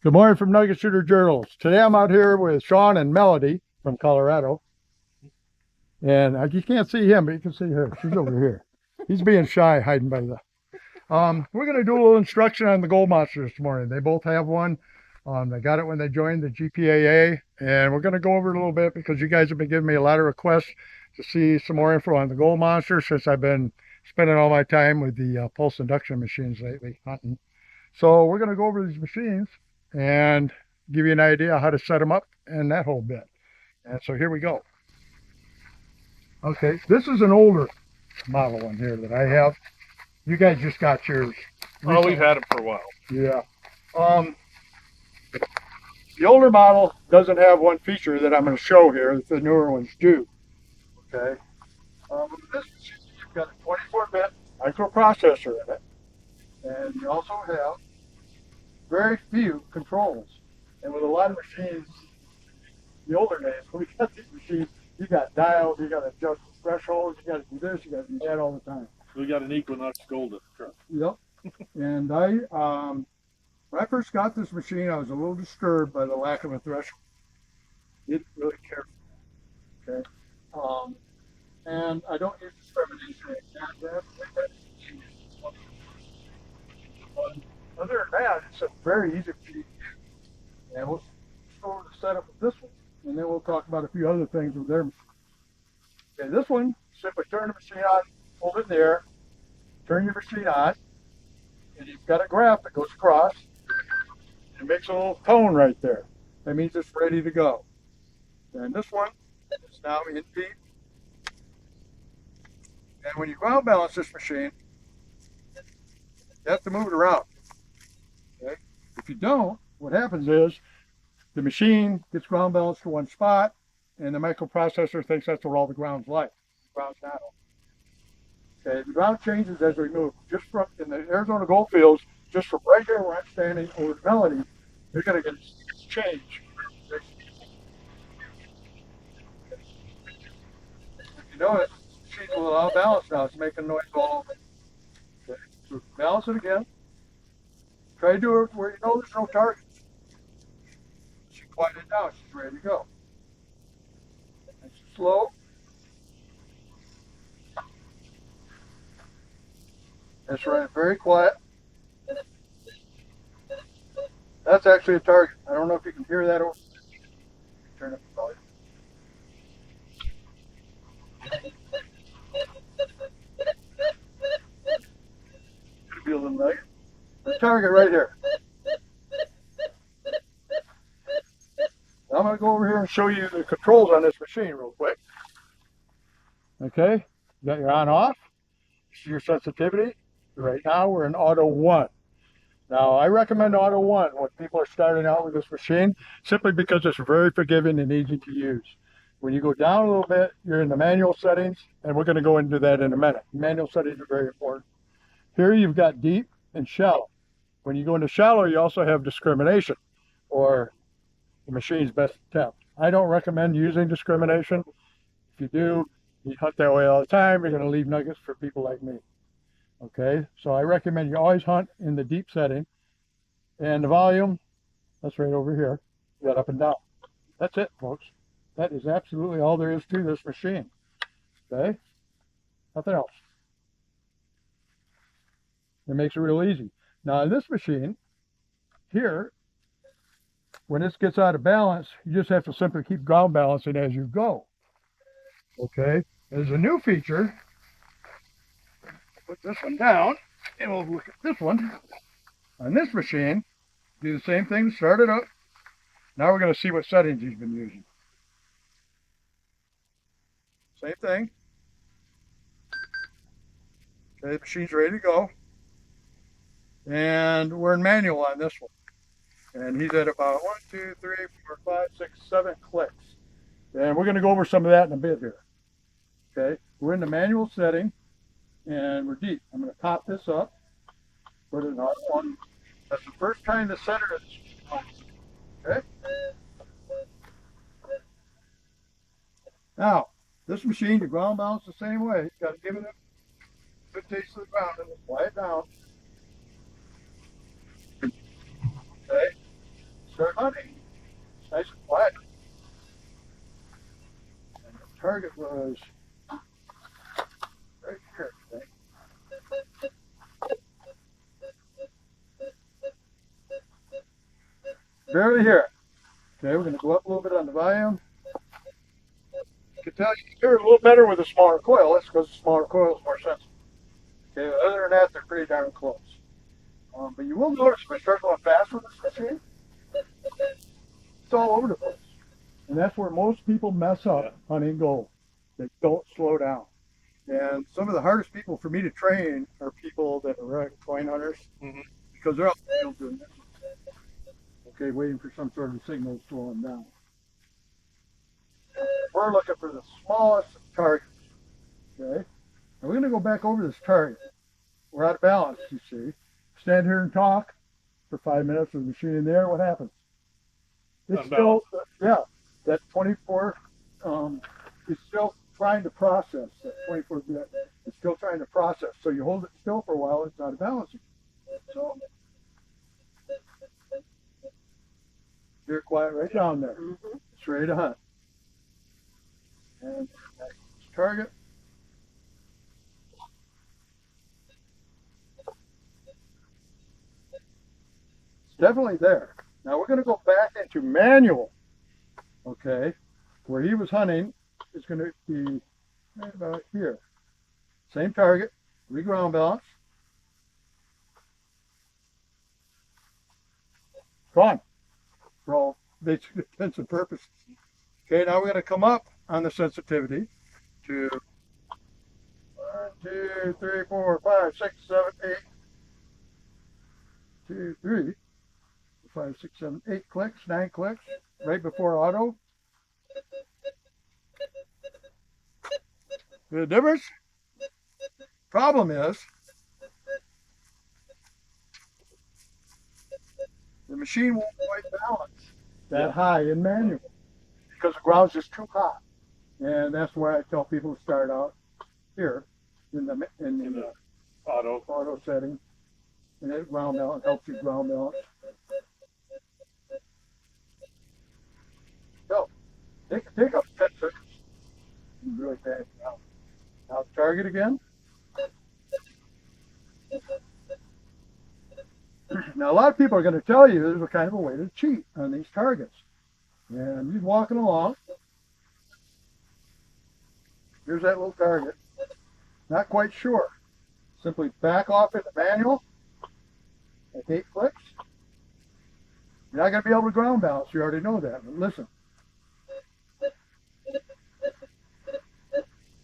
Good morning from Nugget Shooter Journals. Today I'm out here with Sean and Melody from Colorado. And you can't see him, but you can see her. She's over here. He's being shy, hiding by the... we're going to do a little instruction on the gold monster this morning. They both have one. They got it when they joined the GPAA. And we're going to go over it a little bit because you guys have been giving me a lot of requests to see some more info on the gold monster since I've been spending all my time with the pulse induction machines lately, hunting. So we're going to go over these machines and give you an idea how to set them up and that whole bit. And so here we go. Okay, this is an older model one here that I have. You guys just got yours. Oh, we've had them for a while. Yeah. The older model doesn't have one feature that I'm going to show here that the newer ones do. Okay. This machine, you've got a 24-bit microprocessor in it, and you also have very few controls. And with a lot of machines, the older days, when we got these machines, you got dials, you got to adjust the thresholds, you got to do this, you got to do that all the time. We got an Equinox Gold in the truck. Yep. And when I first got this machine, I was a little disturbed by the lack of a threshold. Didn't really care for it. Okay. And I don't use discrimination. Other than that, it's a very easy machine to use. And we'll go over the setup of this one, and then we'll talk about a few other things with their machine. Okay, this one, simply turn the machine on, hold it in the air, turn your machine on, and you've got a graph that goes across and makes a little tone right there. That means it's ready to go. And this one is now in P. And when you ground balance this machine, you have to move it around. Okay? If you don't, what happens is the machine gets ground balanced to one spot, and the microprocessor thinks that's where all the ground's like. The ground's not. Okay, the ground changes as we move. Just from in the Arizona gold fields, just from right here where I'm standing over the Melody, you're going to get a change. If you notice, the machine's a little out of balance now. It's making noise all over. Okay, so balance it again. Try to do it where you know there's no target. She quieted down. She's ready to go. Nice and slow. That's right. Very quiet. That's actually a target. I don't know if you can hear that over. Turn up the volume. Could be a little nugget. The target right here. Now I'm going to go over here and show you the controls on this machine real quick. Okay, you got your on off. This is your sensitivity. Right now we're in auto 1. Now I recommend auto 1 when people are starting out with this machine simply because it's very forgiving and easy to use. When you go down a little bit, you're in the manual settings, and we're going to go into that in a minute. Manual settings are very important. Here you've got deep and shallow. When you go into shallow, you also have discrimination, or the machine's best attempt. I don't recommend using discrimination. If you do, you hunt that way all the time, you're going to leave nuggets for people like me. Okay, so I recommend you always hunt in the deep setting. And the volume, that's right over here. You got up and down. That's it, folks. That is absolutely all there is to this machine. Okay, nothing else. It makes it real easy. Now in this machine, here, when this gets out of balance, you just have to simply keep ground balancing as you go. Okay, there's a new feature. Put this one down, and we'll look at this one. On this machine, do the same thing, start it up. Now we're going to see what settings he's been using. Same thing. Okay, the machine's ready to go. And we're in manual on this one. And he's at about 1, 2, 3, 4, 5, 6, 7 clicks. And we're going to go over some of that in a bit here. Okay, we're in the manual setting, and we're deep. I'm going to pop this up, put it in R1. That's the first time the center is. Okay. Now, this machine, the ground balance the same way. You've got to give it a good taste of the ground and quiet down. Okay. start hunting. It's nice and quiet. And the target was right here, I think. Barely here. Okay, we're going to go up a little bit on the volume. You can tell you can hear it a little better with a smaller coil. That's because the smaller coil is more sensitive. Okay, other than that, they're pretty darn close. But you will notice if I start going fast with this machine, it's all over the place. And that's where most people mess up hunting gold. They don't slow down. And some of the hardest people for me to train are people that are coin hunters because they're out in the field doing this. Okay, waiting for some sort of signal to slow them down. We're looking for the smallest targets. Okay, and we're going to go back over this target. We're out of balance, you see. Stand here and talk for 5 minutes with the machine in there. What happens? It's still, yeah, that 24 is still trying to process. That 24 bit is still trying to process. So you hold it still for a while, it's out of balance. So you're quiet right down there. It's ready to hunt. And next target. It's definitely there. Now we're going to go back into manual. Okay, where he was hunting is going to be right about here. Same target, ground balance. Gone for all basic intents and purposes. Okay, now we're going to come up on the sensitivity to 1, 2, 3, 4, 5, 6, 7, 8. 2, 3, 5, 6, 7, 8 clicks, 9 clicks, right before auto. The difference? Problem is, the machine won't quite balance that high in manual because the ground's just too hot. And that's why I tell people to start out here in the auto setting. And it ground balance helps you ground balance. So take up 10 seconds. Really bad. Now target again. Now a lot of people are going to tell you there's a kind of a way to cheat on these targets. And he's walking along. Here's that little target. Not quite sure. Simply back off in the manual at 8 clicks. You're not going to be able to ground balance. You already know that. But listen.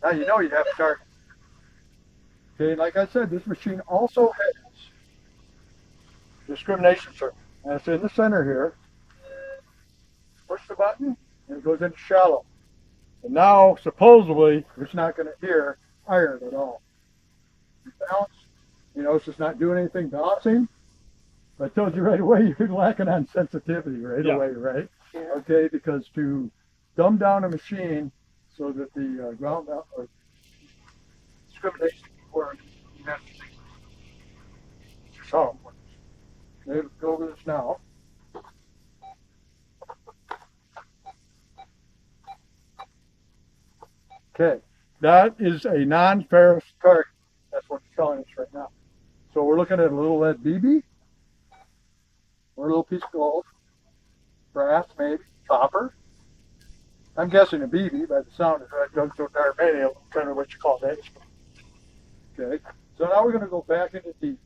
Now you know you have a target. Okay, like I said, this machine also has discrimination circuit. And it's in the center here. Push the button and it goes into shallow. And now, supposedly, it's not going to hear iron at all. Balance, you know, it's just not doing anything balancing. I told you right away you're lacking on sensitivity right away, right? Yeah. Okay, because to dumb down a machine so that the ground or discrimination works, you have to think. Just how it works. Okay, let's go over this now. Okay, that is a non-ferrous target. That's what it's telling us right now. So we're looking at a little lead BB, or a little piece of gold, brass maybe, copper. I'm guessing a BB by the sound of it. Doug so Darmania, kind of what you call that. Okay, so now we're going to go back into deep.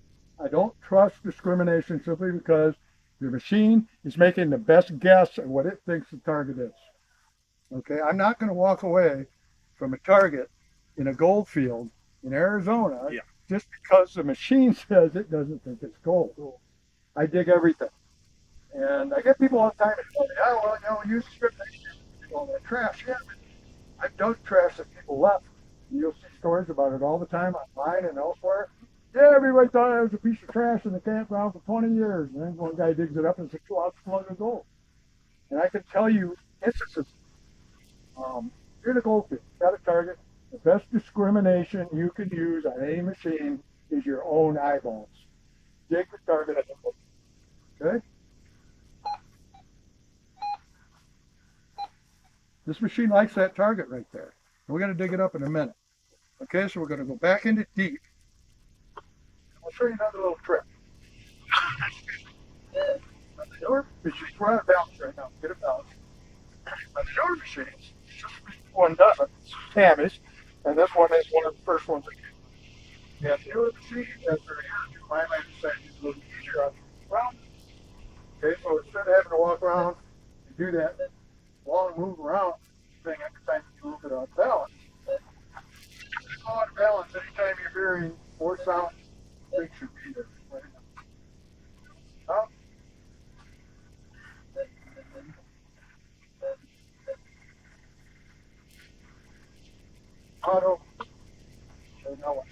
I don't trust discrimination simply because the machine is making the best guess at what it thinks the target is. Okay, I'm not going to walk away from a target in a gold field in Arizona just because the machine says it doesn't think it's gold. I dig everything. And I get people all the time that tell me, oh, well, you know, use discrimination, all that trash. Yeah, I've dug trash that people left. You'll see stories about it all the time online and elsewhere. Yeah, everybody thought it was a piece of trash in the campground for 20 years. And then one guy digs it up and it's a 2-ounce plug of gold. And I can tell you instances. You're in a gold field, got a target. The best discrimination you can use on any machine is your own eyeballs. Dig the target at the foot. Okay? This machine likes that target right there. We're going to dig it up in a minute. Okay, so we're going to go back into deep. I'll show you another little trick. On the newer machines, we're out of balance right now. Get it balanced. On the newer machines, just one doesn't. It's Tammy's, and this one is one of the first ones that came. Yeah, the newer machine, after a year or two, my man decided it's a little easier on the ground. Okay, so instead of having to walk around and do that long move around thing every time you move it on balance, it's all out of balance anytime you're hearing more sound, things should be there. Right now. Auto, so now what?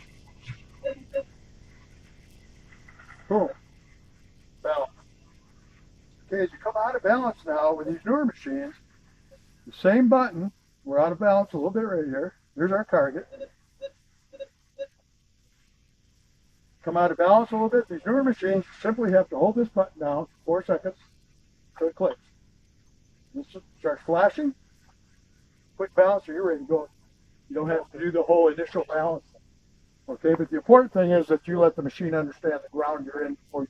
Boom, balance. Okay, as you come out of balance now with these newer machines, the same button, we're out of balance a little bit right here. Here's our target. Come out of balance a little bit. These newer machines simply have to hold this button down for 4 seconds till it clicks. This starts flashing. Quick balance, or you're ready to go. You don't have to do the whole initial balance. Okay, but the important thing is that you let the machine understand the ground you're in before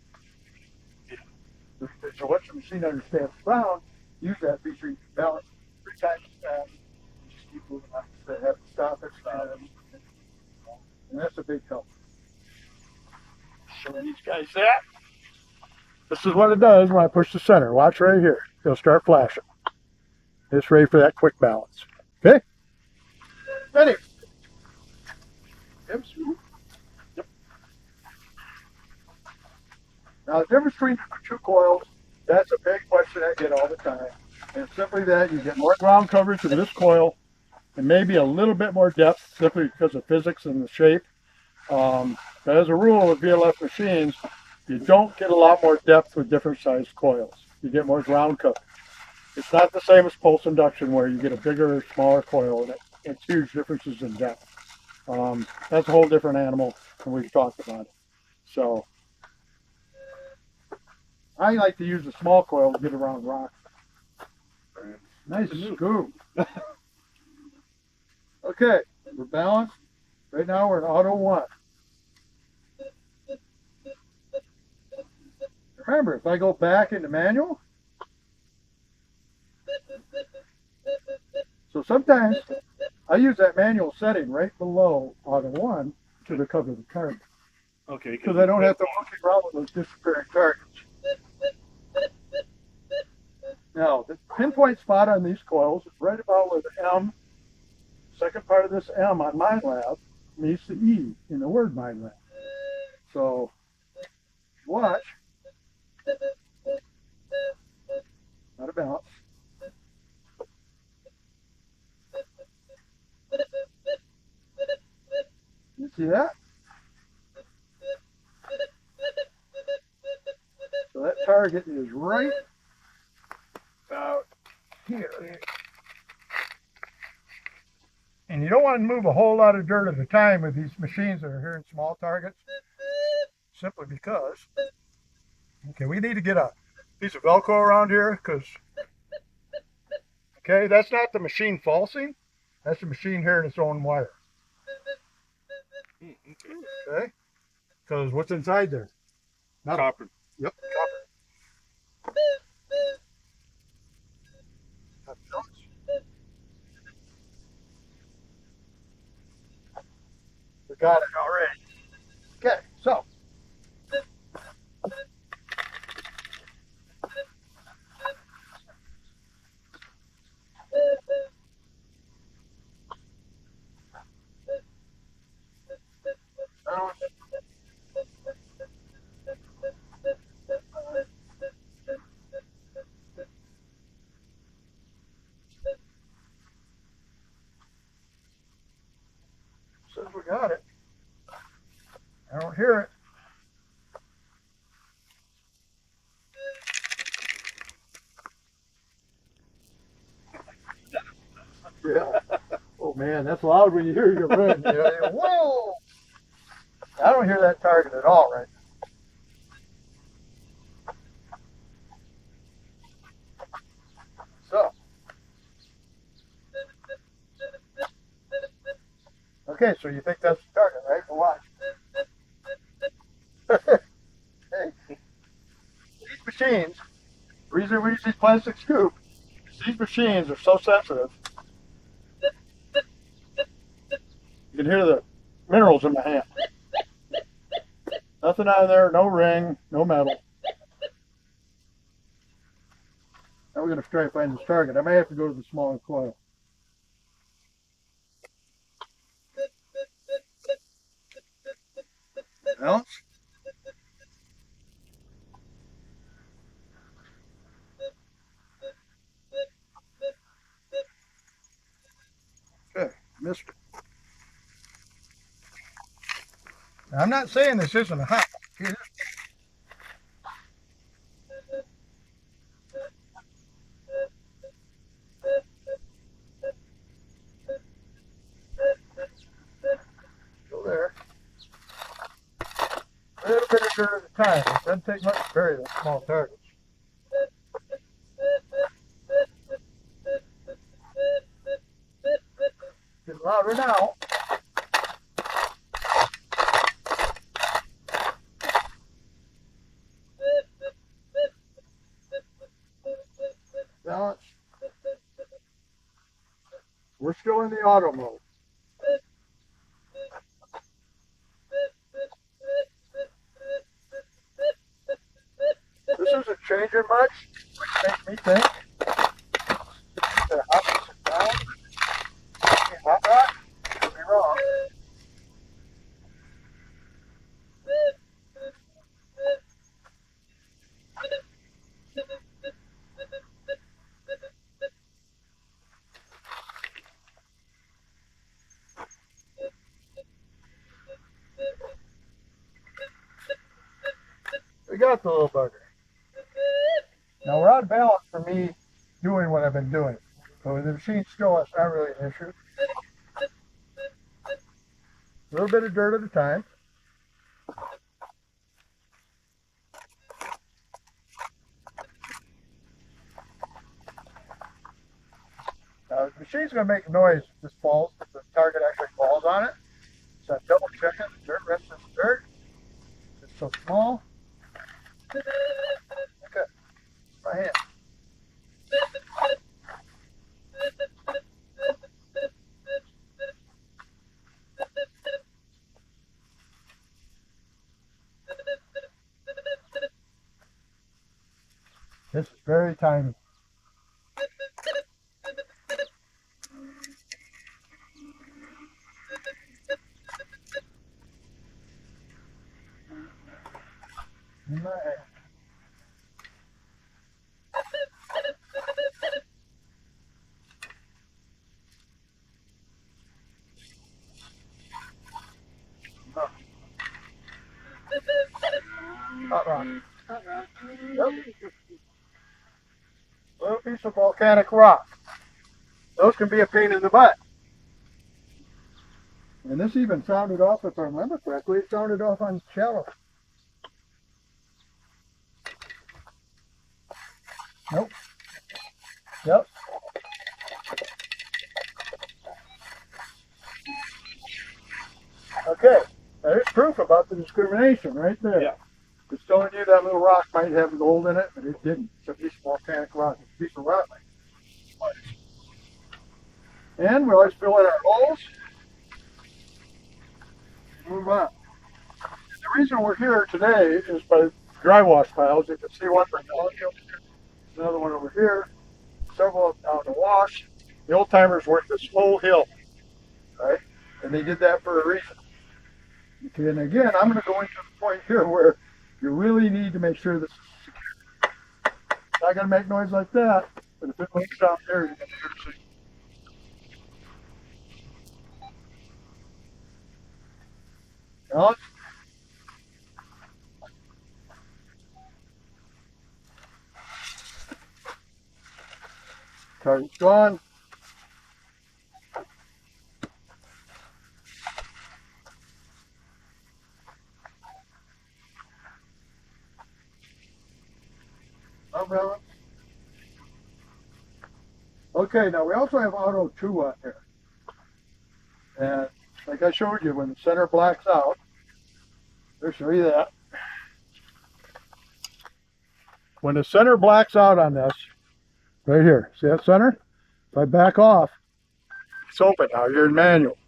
you. So once the machine understands the ground, use that feature. You can balance 3 times as fast. You just keep moving on. Instead of having to stop it, and that's a big help. Show these guys that. This is what it does when I push the center. Watch right here. It'll start flashing. It's ready for that quick balance. Okay? Ready. Yep. Now the difference between the two coils, that's a big question I get all the time. And it's simply that you get more ground coverage in this coil and maybe a little bit more depth simply because of physics and the shape. But as a rule with VLF machines, you don't get a lot more depth with different sized coils. You get more ground coverage. It's not the same as pulse induction where you get a bigger or smaller coil and it's huge differences in depth. That's a whole different animal and we've talked about it. So I like to use a small coil to get around rocks. Nice scoop. Okay, we're balanced. Right now we're in auto 1. Remember, if I go back into manual, so sometimes I use that manual setting right below auto 1 to recover the target. Okay. Because I don't have to monkey around with those disappearing targets. Now, the pinpoint spot on these coils is right about where the M, second part of this M on Minelab, meets the E in the word Minelab. So, watch. Out of balance. You see that? So that target is right about here. And you don't want to move a whole lot of dirt at a time with these machines that are here in small targets, simply because, okay, we need to get a piece of Velcro around here because, okay, that's not the machine falsing, that's the machine here in its own wire. Okay, because what's inside there? Copper. Yep, copper. We got it already. Okay, so. Says we got it. I don't hear it. Yeah. Oh man, that's loud when you hear your ring. Whoa! I don't hear that target at all right now. So, Okay, so you think that's the target, right? Well, watch. Hey, these machines, the reason we use these plastic scoops is these machines are so sensitive. You can hear the minerals in my hand. Nothing on there, no ring, no metal. Now we're going to try to find this target. I may have to go to the smaller coil. Ounce. Okay, missed it. Now, I'm not saying this isn't a hot one. It is. Still there. A little bit of dirt at a time. It doesn't take much to bury those small targets. Getting louder now. Balance. We're still in the auto mode. This isn't changing much, which makes me think that hot is down. Hot rock? Could be wrong. We got the little bugger. Now we're out of balance for me doing what I've been doing. So with the machine still, it's not really an issue. A little bit of dirt at a time. Now the machine's going to make a noise if this falls, if the target actually falls on it. So I'm double checking the dirt, rest of the dirt. It's so small. Okay, my hand. This is very tiny. In my hand. Hot rock. Yep. Little piece of volcanic rock. Those can be a pain in the butt. And this even sounded off, if I remember correctly, it sounded off on shallow. Nope. Yep. Okay. There's proof about the discrimination right there. Yeah. It's telling you that little rock might have gold in it, but it didn't. It's a piece of volcanic rock. It's a piece of rock. And we always fill in our holes. Move on. The reason we're here today is by drywash piles. You can see one for another one over here. Several down the wash. The old timers worked this whole hill, right? And they did that for a reason. Okay, and again, I'm going to go into the point here where you really need to make sure this is secure. It's not going to make noise like that, but if it moves down there, you're going to hear it. Alex? Target's gone. Umbrella. Okay, now we also have auto 2 on here. And like I showed you, when the center blacks out, I'll show you that. When the center blacks out on this, right here, see that center? If I back off, it's open now. You're in manual.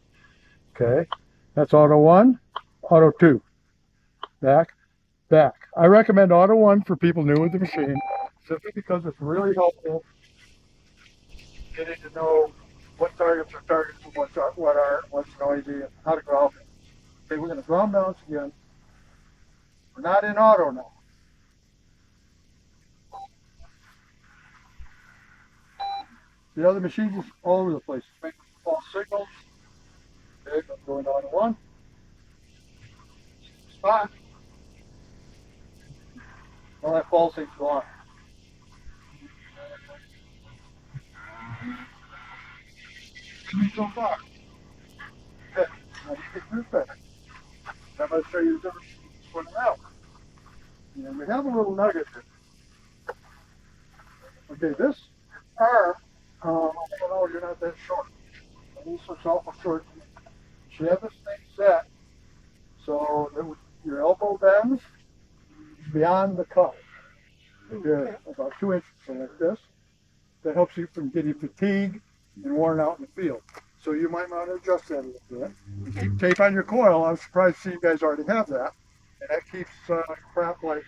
Okay, that's auto 1, auto 2. Back, back. I recommend auto 1 for people new with the machine, simply because it's really helpful getting to know what targets are targets and what's noisy and how to ground them. Okay, we're going to ground balance again. We're not in auto now. The other machines is all over the place. It's making false signals. Okay, I'm going auto 1. Spot. All that false thing's gone. So far. Okay, now you get through better. I'm going to show you the difference between them out. And we have a little nugget here. Okay, this arm, I don't know, you're not that short. This looks awful short. You should have this thing set so that your elbow bends beyond the cup. Okay, about 2 inches, so like this. That helps you from getting fatigued and worn out in the field. So you might want to adjust that a little bit. Keep tape on your coil. I'm surprised to see you guys already have that. And that keeps crap like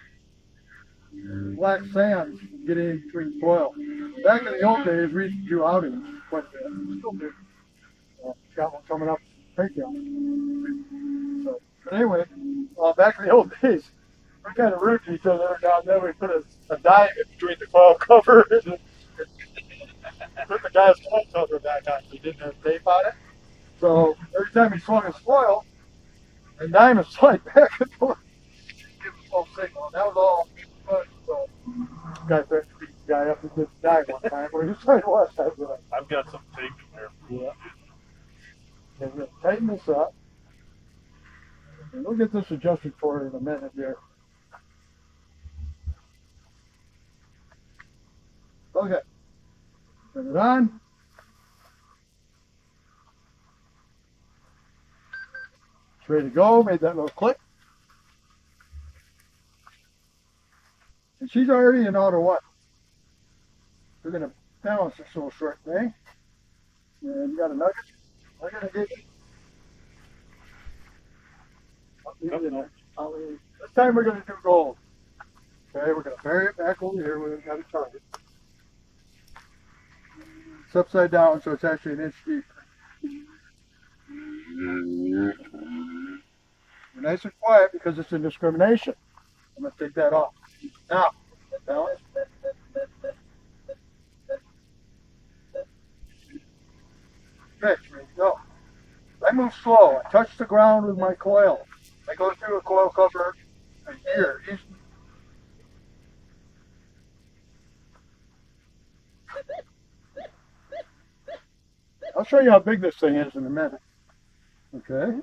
black sand getting in between coil. Back in the old days, we used to do outings quite a bit. We still do. Got one coming up right now. So, but anyway, back in the old days, we kind of rude to each other every now and then. We put a dime in between the coil cover and put the guy's coil cover back on so he didn't have tape on it. So every time he swung his coil, the dime would slide back and forth. Give a false signal. And that was all fun. So the guy threatened to beat the guy up and just died one time where he tried to watch that. I've got some tape in there. Yeah. Okay, we're going to tighten this up. And we'll get this adjusted for you in a minute here. Okay. Turn it on. It's ready to go. Made that little click. And she's already in auto 1. We're going to balance this little short thing. And you got a nugget. I'm going to get you. This time we're going to do gold. Okay, we're going to bury it back over here where we've got a target. It's upside down, so it's actually an inch deeper. We're nice and quiet because it's in discrimination. I'm going to take that off. Now, balance. Okay, ready to go. I move slow. I touch the ground with my coil. I go through a coil cover a year. I'll show you how big this thing is in a minute. Okay.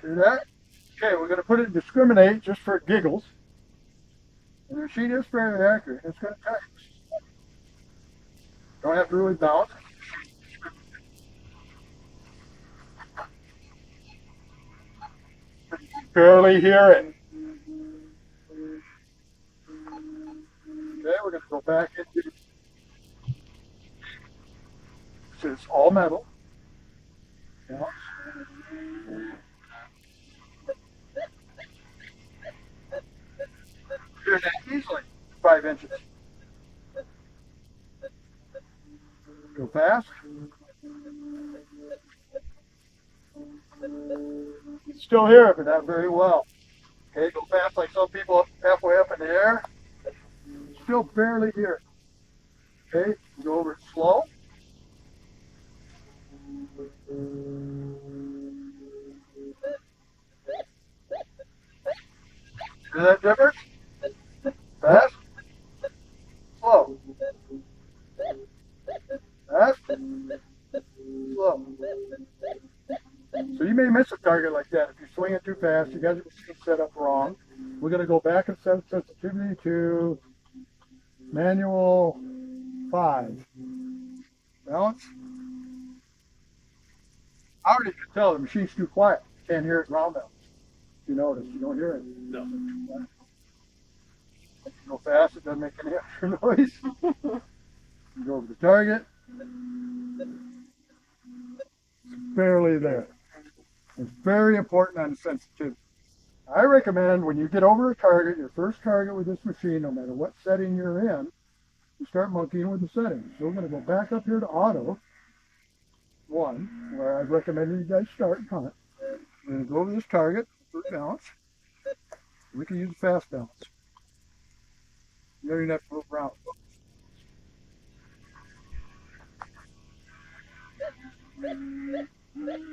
See that? Okay, we're going to put it in discriminate just for giggles. And the machine is fairly accurate. It's going to check. Don't have to really balance. Barely hear it. Okay, we're going to go back into this is all metal. Yeah. Hear that easily. 5 inches. Go fast. Still hear it, but not very well. Okay, go fast like some people up halfway up in the air. Still barely hear it. Okay, go over it slow. Hear that difference? Fast, slow. Fast, slow. So you may miss a target like that if you swing it too fast. You got your machine set up wrong. We're going to go back and set sensitivity to manual 5. Balance. I already can tell the machine's too quiet. Can't hear it ground balance. You notice, you don't hear it. No. If you go fast, it doesn't make any extra noise. You go over the target. It's barely there. It's very important on the sensitivity. I recommend when you get over a target, your first target with this machine, no matter what setting you're in, you start monkeying with the settings. So we're going to go back up here to auto 1, where I've recommended you guys start and hunt. We're going to go over this target, first balance. We can use a fast balance. You don't even have to move around.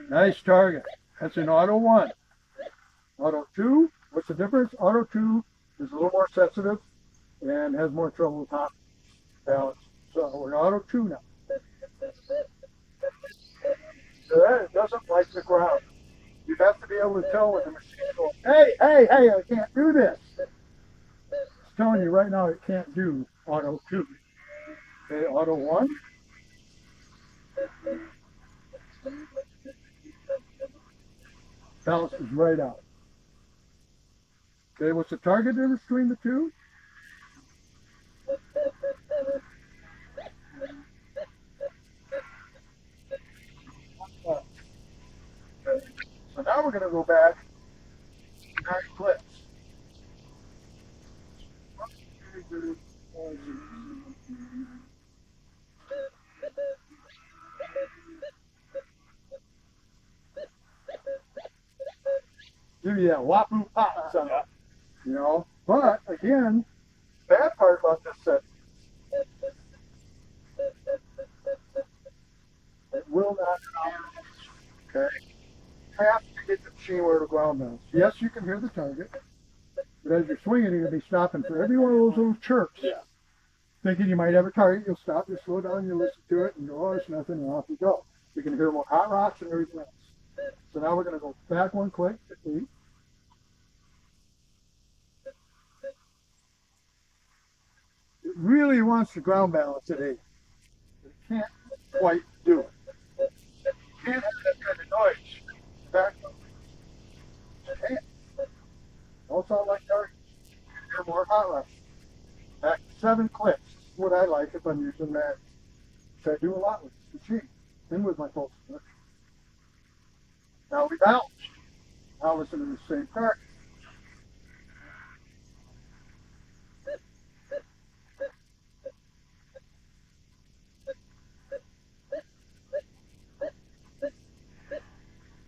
Nice target. That's in auto 1. Auto 2, what's the difference? Auto 2 is a little more sensitive and has more trouble with hot balance. So we're in auto 2 now. So that it doesn't like the ground. You have to be able to tell when the machine's going, hey, hey, hey, I can't do this. It's telling you right now it can't do auto 2. Okay, auto 1. Balance is right out. Okay, what's the target difference between the two? So now we're going to go back to 9 clicks. Give you that wahoo pop sound, you know. But again, bad part about this set, it will not count. Okay, have to get the machine where the ground mounts. Yes, you can hear the target, but as you're swinging, you're going to be stopping for every one of those little chirps. Yeah. Thinking you might have a target, you'll stop, you slow down, you listen to it, and go, oh, it's nothing, and off you go. You can hear more hot rocks and everything else. So now we're going to go back 1 click to 8. It really wants the ground balance at 8. It can't quite do it. You can't have that kind of noise. Back up. You can't. Don't sound like targets. You hear more hot rocks. Back 7 clicks. This is what I like if I'm using that. Which I do a lot with this machine and with my pulse switch. Now we balance. Now listen to the same target.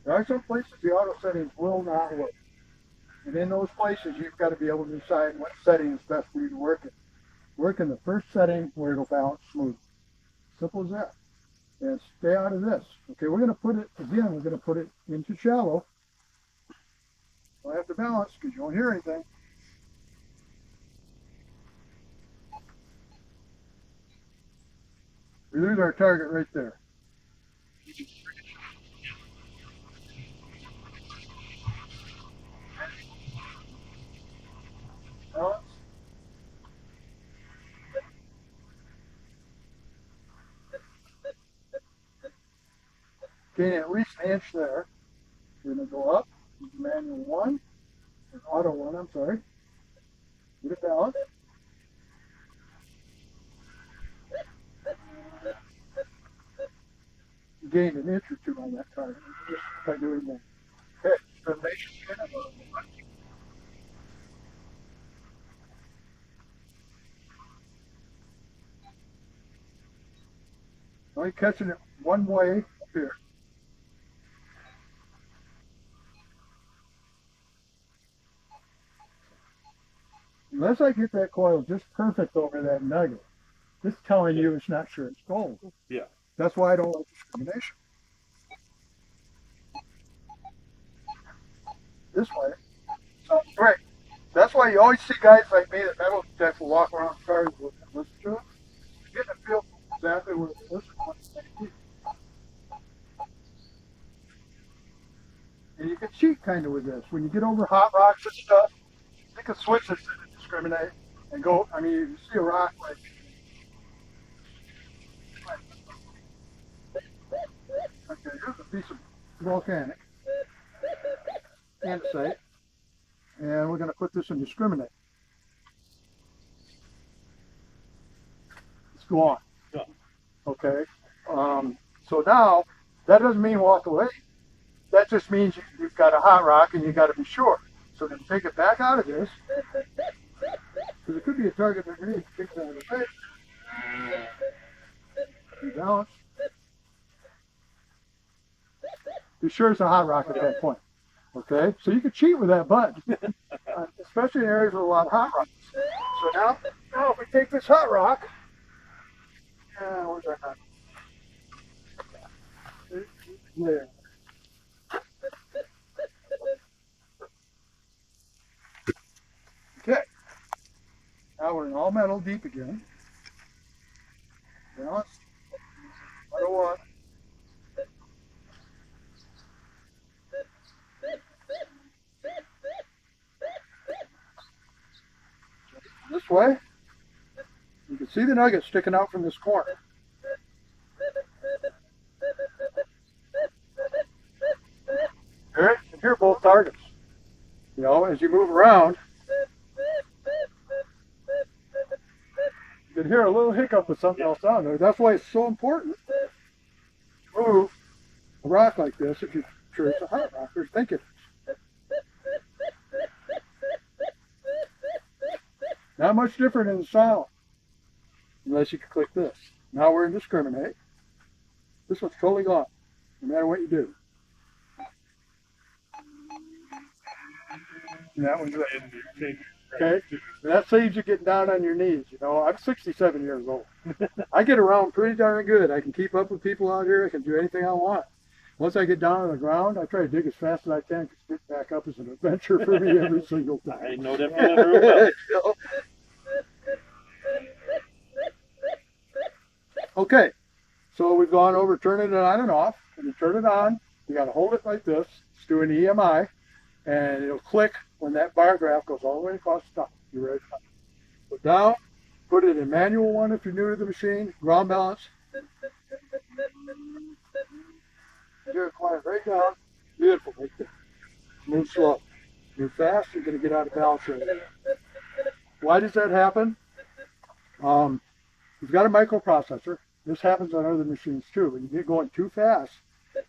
There are some places the auto settings will not work. And in those places, you've got to be able to decide what setting is best for you to work in. Work in the first setting where it'll balance smooth. Simple as that. And stay out of this. Okay, we're going to put it, again, we're going to put it into shallow. I have to balance because you won't hear anything. We lose our target right there. Balance. Gain at least an inch there. We're going to go up, manual 1, or auto 1, I'm sorry. Get it balanced. You gained an inch or 2 on that target just by doing that. Okay, discrimination. Only catching it one way up here. Unless I get that coil just perfect over that nugget, it's telling you it's not sure it's gold. Yeah. That's why I don't like discrimination. This way. So great. That's why you always see guys like me that metal detect will walk around cars and listen to it. You get a feel for exactly what it's listening to. And you can cheat kind of with this. When you get over hot rocks and stuff, you can switch this to discriminate and go. I mean, you see a rock like piece of volcanic andesite, and we're going to put this in Discriminate. Let's go on. Yeah. Okay. So now, that doesn't mean walk away. That just means you've got a hot rock and you got to be sure. So then take it back out of this, because it could be a target underneath. Take it out of the face. Rebalance. Be sure it's a hot rock at that point. Okay, so you can cheat with that button, especially in areas with a lot of hot rocks. So now if we take this hot rock, where's that hot? There. Okay. Now we're in all metal deep again. Balance. 101. This way. You can see the nugget sticking out from this corner. All right, and here are both targets. You know, as you move around, you can hear a little hiccup with something else on there. That's why it's so important to move a rock like this if you're sure it's a hot rock or think it is. Not much different in the sound, unless you can click this. Now we're in Discriminate. This one's totally gone, no matter what you do. And that one's right. Okay, that saves you getting down on your knees. You know, I'm 67 years old. I get around pretty darn good. I can keep up with people out here. I can do anything I want. Once I get down on the ground, I try to dig as fast as I can because getting back up is an adventure for me every single time. I know that feeling real well. Okay, so we've gone over turning it on and off. When you turn it on, you got to hold it like this. It's doing EMI, and it'll click when that bar graph goes all the way across the top. You're ready to go down. Put it in manual one if you're new to the machine. Ground balance. You're quiet right down. Beautiful. Right there. Move slow. Move fast, you're going to get out of balance right there. Why does that happen? You've got a microprocessor. This happens on other machines too. When you get going too fast,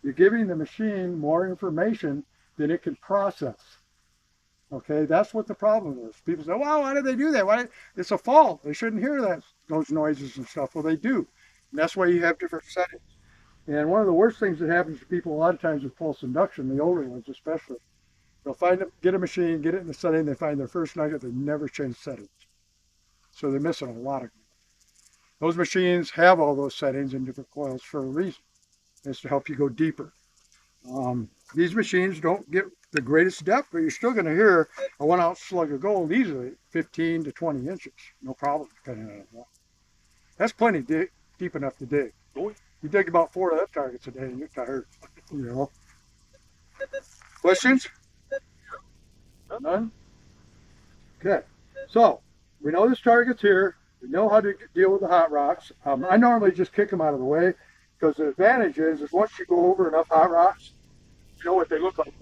you're giving the machine more information than it can process. Okay, that's what the problem is. People say, "Well, why do they do that? It's a fault. They shouldn't hear those noises and stuff." Well, they do, and that's why you have different settings. And one of the worst things that happens to people a lot of times with pulse induction, the older ones especially, they'll get a machine, get it in the setting, they find their first nugget, they never change settings, so they're missing a lot of. Those machines have all those settings in different coils for a reason. It's to help you go deeper. These machines don't get the greatest depth, but you're still going to hear a 1 ounce slug of gold easily 15 to 20 inches. No problem, depending on that. That's plenty deep enough to dig. You dig about 4 of that targets a day and you're tired. You know. Questions? None? Okay. So, we know this target's here. We know how to deal with the hot rocks. I normally just kick them out of the way because the advantage is once you go over enough hot rocks, you know what they look like.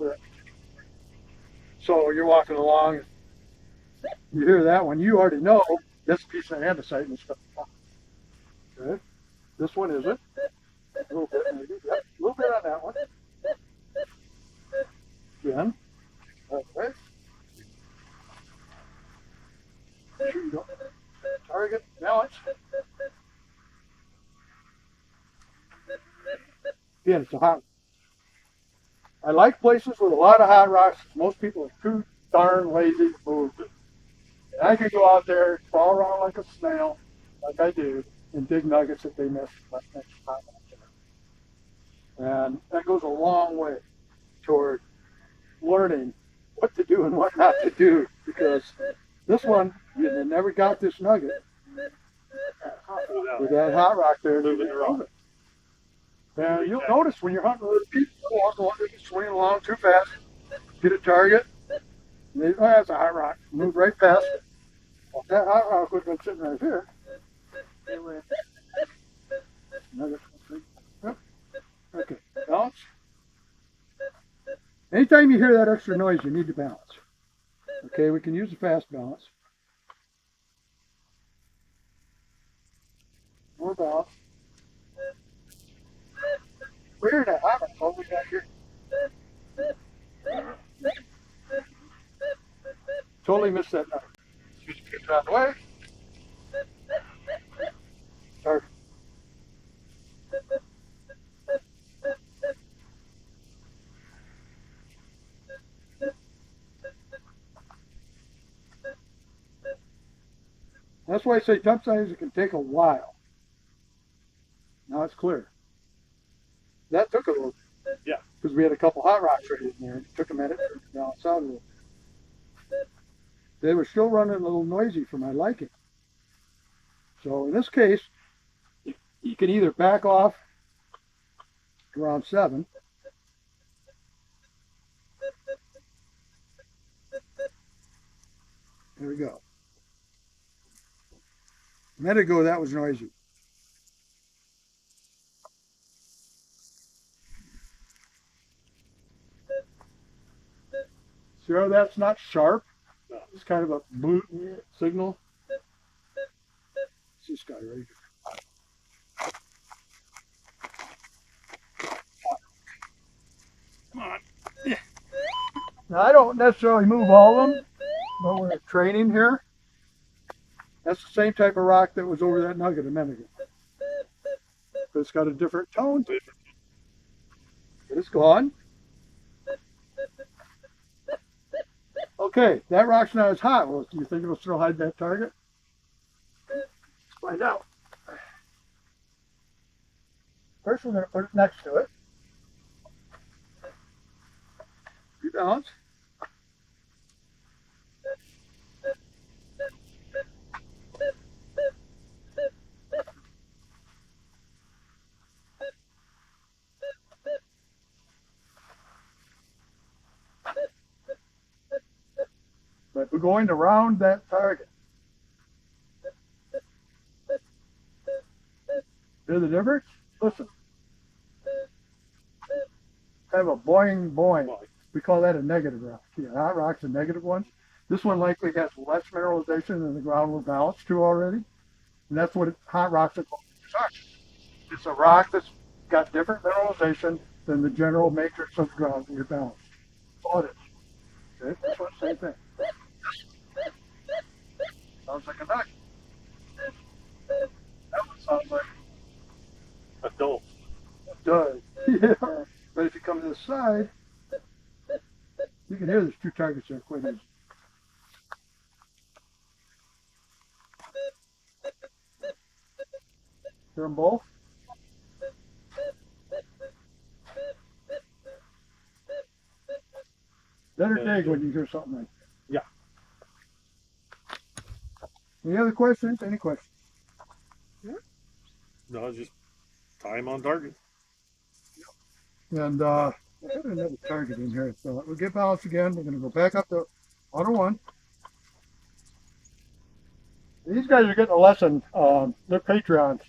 So you're walking along, you hear that one, you already know this piece of andesite and stuff. Okay. This one isn't. A little bit maybe. Yep. A little bit on that one. Again. Okay. Target, balance. Again, it's a hot. I like places with a lot of hot rocks. Most people are too darn lazy to move it. And I can go out there, crawl around like a snail, like I do, and dig nuggets if they miss next time. And that goes a long way toward learning what to do and what not to do, because this one, you never got this nugget with that hot rock there. And you'll notice when you're hunting with people, swinging along too fast, get a target, and they, that's a hot rock, move right past it. Well, if that hot rock would have been sitting right here, nugget. Yep. Okay, balance. Anytime you hear that extra noise, you need to balance. Okay, we can use the fast balance. More balance. Where the hell? What we got here? Totally missed that number. Just keep it out of the way. Start. That's why I say temp size, it can take a while. Now it's clear. That took a little bit. Yeah. Because we had a couple hot rocks right in there. It took a minute to balance out a little. They were still running a little noisy for my liking. So in this case, you can either back off around 7. There we go. A minute ago, that was noisy. See how that's not sharp? No. It's kind of a boot signal. It's this guy right here. Come on. Now, I don't necessarily move all of them, but we're training here. That's the same type of rock that was over that nugget a minute ago. But it's got a different tone to it. But it's gone. Okay, that rock's not as hot. Well, do you think it'll still hide that target? Let's find out. First, we're going to put it next to it. Rebalance. But we're going to round that target. Hear the difference? Listen. Kind of a boing boing. We call that a negative rock. See, a hot rock's a negative one. This one likely has less mineralization than the ground we're balanced to already. And that's what hot rocks are called. It's a rock that's got different mineralization than the general matrix of the ground we're balanced. That's all it is. Okay? This one's the same thing. Sounds like a nugget. That one sounds like Adult. it does. Yeah. But if you come to the side, you can hear there's two targets there quite easy. Hear them both? Better dig when you hear something like that. Yeah. Any other questions? Any questions? No, just time on target. And I got another target in here. So we'll get balance again. We're going to go back up to auto 1. These guys are getting a lesson. They're Patreons.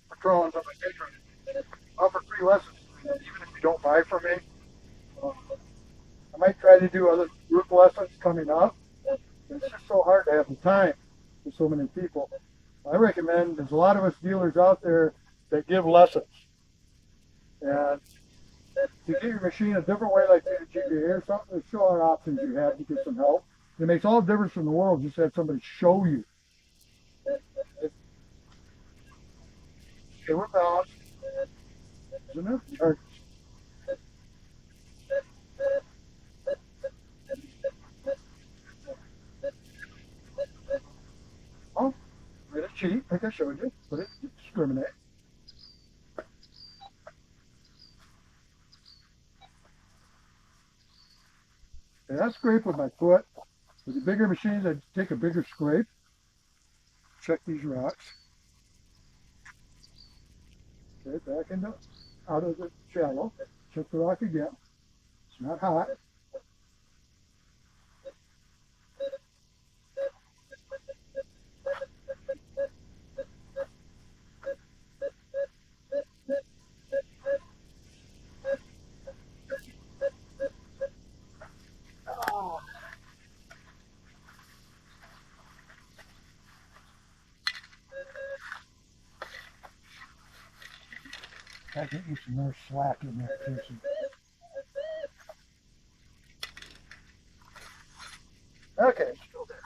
Patrons on my Patreon. Offer free lessons, even if you don't buy from me. I might try to do other group lessons coming up. It's just so hard to have the time for so many people. I recommend, there's a lot of us dealers out there that give lessons. And to get your machine a different way, like the GBA or something, to show our options you have to get some help. It makes all the difference in the world just to have somebody show you. Okay, we're balanced. There's enough targets. Oh, we're gonna cheat, like I showed you, but it discriminate. And I scrape with my foot. With the bigger machines, I take a bigger scrape. Check these rocks. Okay, back into out of the shallow. Check the rock again. It's not hot. Gotta get you some more slack in there, Casey. Okay, still there.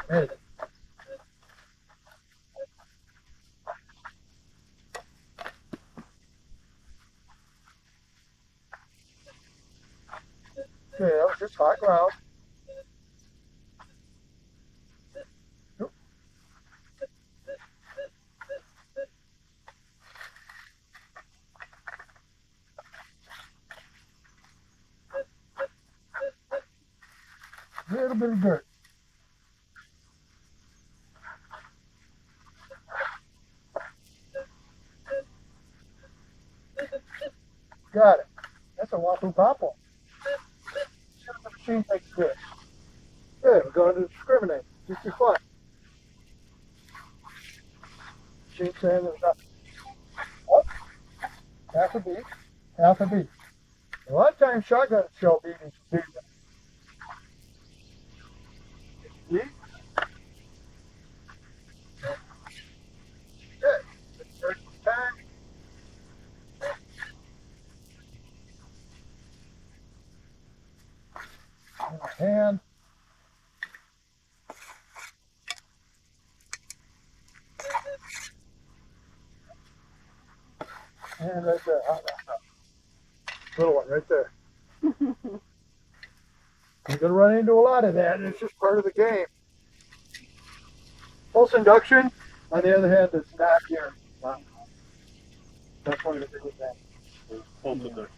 Hey. Okay, that was just hot ground. Oop. A little bit of dirt. Got it. That's a Wahoo popple. See what the machine thinks good. Good, we're going to discriminate. Just be fun. Machine saying there's nothing. Oh, half a beat, half a beat. A lot of times shotguns show beatings do that. Beat. Good. First time. In my hand. And right there. Little one right there. You're going to run into a lot of that, and it's just part of the game. Pulse induction, on the other hand, is not here. Wow. That's one of the biggest things. Pulse induction.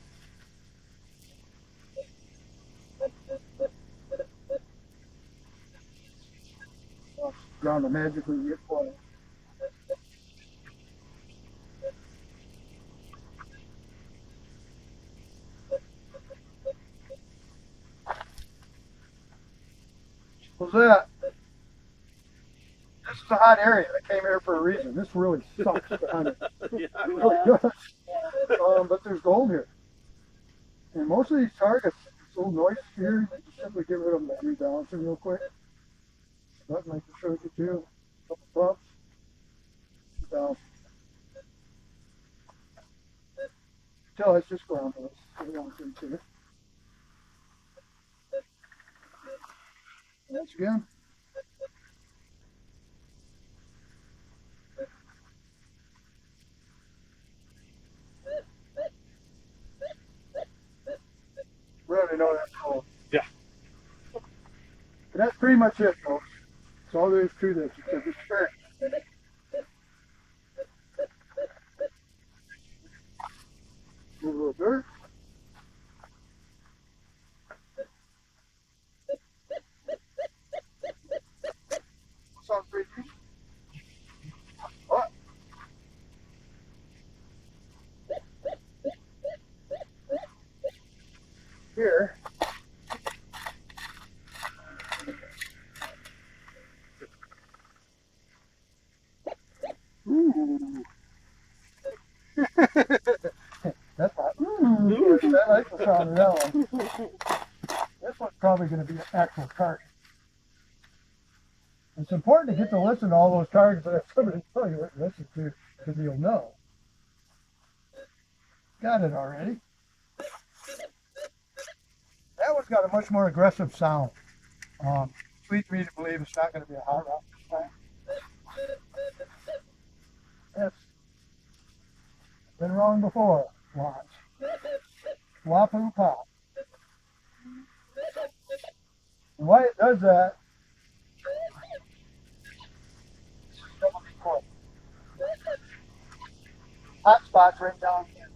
Ground to magically get one. What's that? This is a hot area. I came here for a reason. This really sucks to hunt it. Yeah. It really does. But there's gold here. And most of these targets, it's a little noise here. You just simply get rid of them by rebalancing real quick. Button like I showed you too. A couple pumps. Balance. Tell it's just ground noise. We don't think to. Once again. We already know that's cool. Yeah. But that's pretty much it, folks. That's all there is to this. It's a experience. Move a little dirt. What's on 3D? What? Here. Ooh. That's not. Ooh. I like the sound of that one. This one's probably going to be an actual target. It's important to get to listen to all those targets that somebody tell you what to listen to, because you'll know. Got it already. That one's got a much more aggressive sound. Sweet for me to believe it's not going to be a hot rock this time. Yes. Been wrong before. Watch. Wahoo pop. And why it does that, hot spots right down here.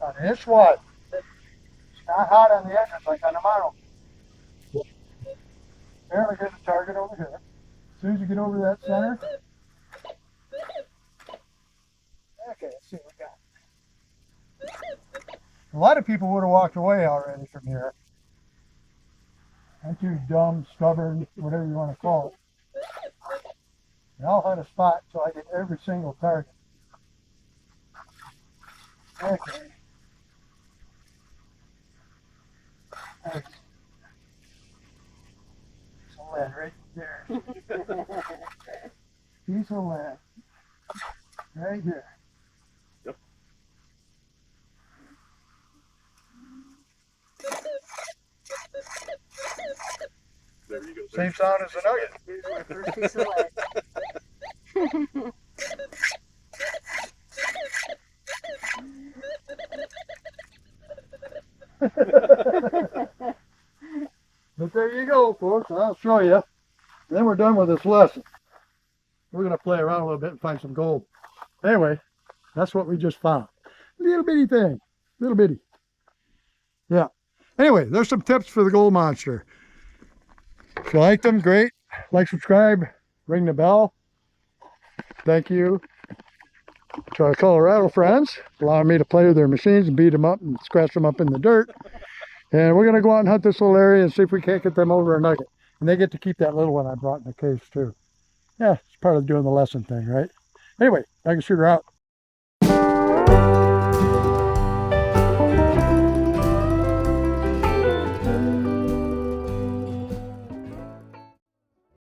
On this one. It's not hot on the edges like on the mono. Apparently there's a target over here. As soon as you get over that center. Okay, let's see what we got. A lot of people would have walked away already from here. I'm too dumb, stubborn, whatever you want to call it. And I'll hunt a spot so I get every single target. Okay. of lead right there. Piece of lead. Right here. Yep. There you go. Same sound as the nugget. Here's my first piece of lead. But there you go, folks. I'll show you. Then we're done with this lesson. We're going to play around a little bit and find some gold. Anyway, that's what we just found. Little bitty thing. Little bitty. Yeah. Anyway, there's some tips for the gold monster. If you like them, great. Like, subscribe, ring the bell. Thank you to our Colorado friends, allowing me to play with their machines and beat them up and scratch them up in the dirt. And we're going to go out and hunt this little area and see if we can't get them over a nugget. And they get to keep that little one I brought in the case too. Yeah, it's part of doing the lesson thing, right? Anyway, I can shoot her out.